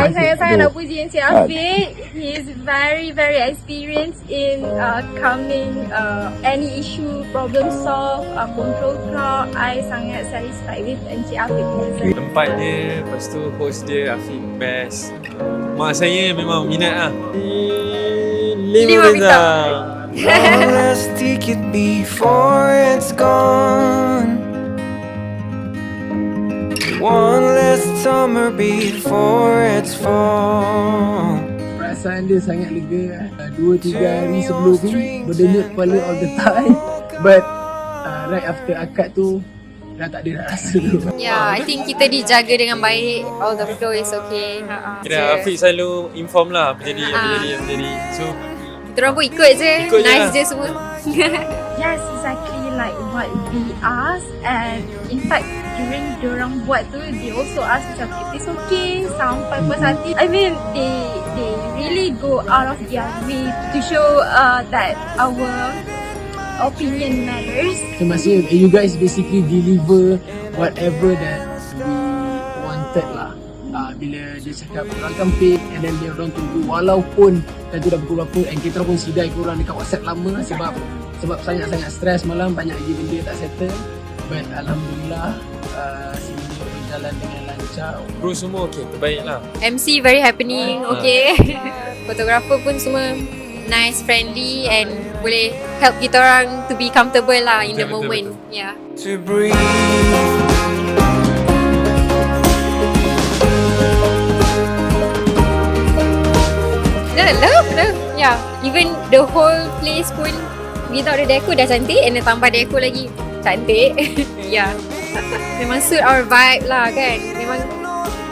I sangat-sangat nak puji Encik Afiq. He is very experienced in calming any issue, problem solve, control crowd. I sangat satisfied with Encik Afiq. Tempat dia, lepas tu host dia Afiq best. Mak saya memang minat lah. 5 bintang. One last ticket before it's gone. One last summer before it's fall. Perasaan dia sangat lega. 2-3 hari sebelum ni berdenyut kepala all the time. But right after akad tu dah tak ada nak rasa tu. Yeah, I think kita dijaga dengan baik. All the flow is okay. Kira Afiq selalu inform lah apa jadi. So kita orang pun ikut je. Nice je semua. Yes, exactly like what we asked. And in fact, during diorang buat tu, they also ask macam, it's okay, sampai puas hati. I mean, they really go out of their way to show that our opinion matters. So maksudnya you guys basically deliver whatever that we wanted lah. Bila dia cakap korang kan pick and then dia orang tunggu walaupun lagu dah pukul berapa and kita pun sidai korang dekat WhatsApp lama sebab sangat-sangat stres malam, banyak lagi benda tak settle. But Alhamdulillah semua berjalan dengan lancar. Kru semua okay, terbaik lah. MC very happening, okay. Fotografer pun semua nice, friendly and boleh help kita orang to be comfortable lah in the moment. Yeah. To breathe. Love. Yeah. Even the whole place pun without the deco dah cantik and then tambah deco lagi cantik. Yeah. Memang suit our vibe lah kan. Memang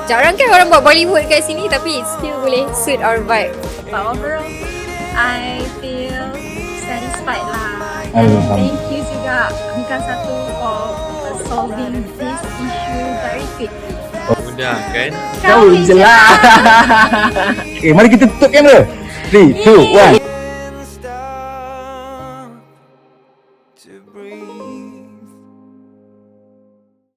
jarang kan orang buat Bollywood kat sini tapi still boleh suit our vibe. But overall, I feel satisfied lah. And thank you juga Angkasa 1 for solving this issue very quickly. Mudah kan? Kau je lah. Mari kita tutup kamera. 3, 2, 1.